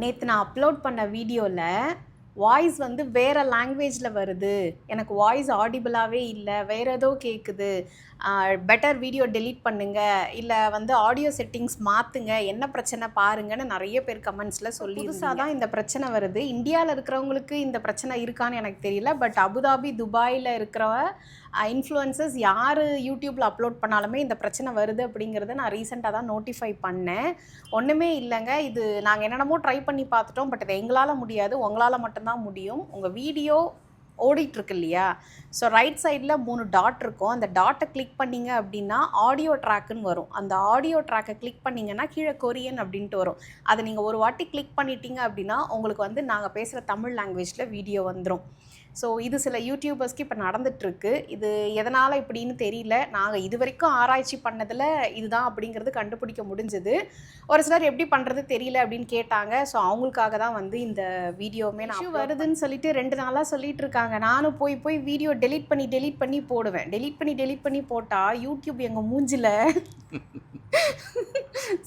நேற்று நான் அப்லோட் பண்ண வீடியோவில் வாய்ஸ் வந்து வேறு லாங்குவேஜில் வருது, எனக்கு வாய்ஸ் ஆடிபிளாகவே இல்லை, வேறு ஏதோ கேட்குது, பெட்டர் வீடியோ டெலீட் பண்ணுங்கள், இல்லை வந்து ஆடியோ செட்டிங்ஸ் மாற்றுங்க, என்ன பிரச்சனை பாருங்கன்னு நிறைய பேர் கமெண்ட்ஸில் சொல்லி. புதுசாக தான் இந்த பிரச்சனை வருது. இந்தியாவில் இருக்கிறவங்களுக்கு இந்த பிரச்சனை இருக்கான்னு எனக்கு தெரியல. பட் அபுதாபி, துபாயில் இருக்கிற இன்ஃப்ளூயன்சஸ் யார் யூடியூப்பில் அப்லோட் பண்ணாலுமே இந்த பிரச்சனை வருது அப்படிங்கிறத நான் ரீசெண்டாக தான் நோட்டிஃபை பண்ணேன். ஒன்றுமே இல்லைங்க, இது நாங்கள் என்னென்னமோ ட்ரை பண்ணி பார்த்துட்டோம், பட் இது எங்களால் முடியாது, உங்களால் மட்டும்தான் முடியும். உங்கள் வீடியோ ஓடிட்டுருக்கு இல்லையா, ஸோ ரைட் சைடில் 3 டாட் இருக்கும். அந்த டாட்டை கிளிக் பண்ணிங்க அப்படின்னா ஆடியோ ட்ராக்குன்னு வரும். அந்த ஆடியோ ட்ராக்கை கிளிக் பண்ணிங்கன்னா கீழே கொரியன் அப்படின்ட்டு வரும். அதை நீங்கள் ஒரு வாட்டி கிளிக் பண்ணிட்டீங்க அப்படின்னா உங்களுக்கு வந்து நாங்கள் பேசுகிற தமிழ் லாங்குவேஜில் வீடியோ வந்துடும். ஸோ இது சில யூடியூபர்ஸ்க்கு இப்போ நடந்துகிட்ருக்கு. இது எதனால் இப்படின்னு தெரியல. நாங்கள் இது வரைக்கும் ஆராய்ச்சி பண்ணதில் இதுதான் அப்படிங்கிறது கண்டுபிடிக்க முடிஞ்சது. ஒரு சிலர் எப்படி பண்ணுறது தெரியல அப்படின்னு கேட்டாங்க. ஸோ அவங்களுக்காக தான் வந்து இந்த வீடியோவுமே நான் வருதுன்னு சொல்லிட்டு 2 நாளாக சொல்லிட்டு இருக்காங்க. நானும் போய் வீடியோ டெலீட் பண்ணி போடுவேன். டெலீட் பண்ணி போட்டால் யூடியூப் எங்கள் மூஞ்சில்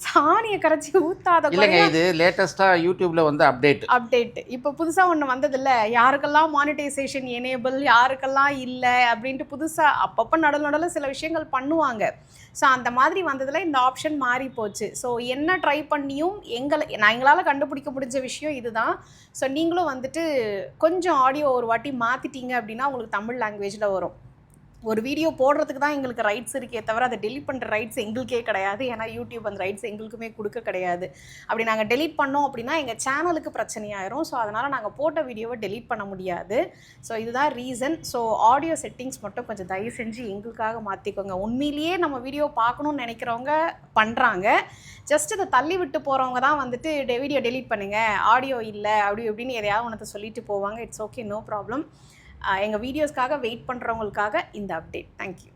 சாணியை கரைச்சி ஊத்தாத. இல்லைங்க, இது லேட்டஸ்ட்டாக யூடியூப்பில் வந்து அப்டேட் இப்போ புதுசாக ஒன்று வந்ததில்ல, யாருக்கெல்லாம் மானிட்டைசேஷன் எனேபிள், யாருக்கெல்லாம் இல்லை அப்படின்ட்டு புதுசாக அப்பப்போ நடுவில் சில விஷயங்கள் பண்ணுவாங்க. ஸோ அந்த மாதிரி வந்ததில் இந்த ஆப்ஷன் மாறி போச்சு. ஸோ என்ன ட்ரை பண்ணியும் எங்களால் கண்டுபிடிக்க முடிஞ்ச விஷயம் இதுதான். ஸோ நீங்களும் வந்துட்டு கொஞ்சம் ஆடியோ ஒரு வாட்டி மாற்றிட்டீங்க அப்படின்னா உங்களுக்கு தமிழ் லாங்குவேஜில் வரும். ஒரு வீடியோ போடுறதுக்கு தான் எங்களுக்கு ரைட்ஸ் இருக்கே தவிர அதை டெலீட் பண்ணுற ரைட்ஸ் எங்களுக்கே கிடையாது. ஏன்னா யூடியூப் அந்த ரைட்ஸ் எங்களுக்குமே கொடுக்க கிடையாது. அப்படி நாங்கள் டெலீட் பண்ணோம் அப்படின்னா எங்கள் சேனலுக்கு பிரச்சனையாயிரும். ஸோ அதனால் நாங்கள் போட்ட வீடியோவை டெலீட் பண்ண முடியாது. ஸோ இதுதான் ரீசன். ஸோ ஆடியோ செட்டிங்ஸ் மட்டும் கொஞ்சம் தயவு செஞ்சு எங்களுக்காக மாற்றிக்கோங்க. உண்மையிலேயே நம்ம வீடியோ பார்க்கணுன்னு நினைக்கிறவங்க பண்ணுறாங்க. ஜஸ்ட் இதை தள்ளி விட்டு போகிறவங்க தான் வந்துட்டு வீடியோ டெலீட் பண்ணுங்கள், ஆடியோ இல்லை அப்படி இப்படின்னு எதையாவது ஒன்றத்தை சொல்லிட்டு போவாங்க. It's okay, no problem. எங்கள் வீடியோஸ்க்காக வெயிட் பண்ணுறவங்களுக்காக இந்த அப்டேட். தேங்க்யூ.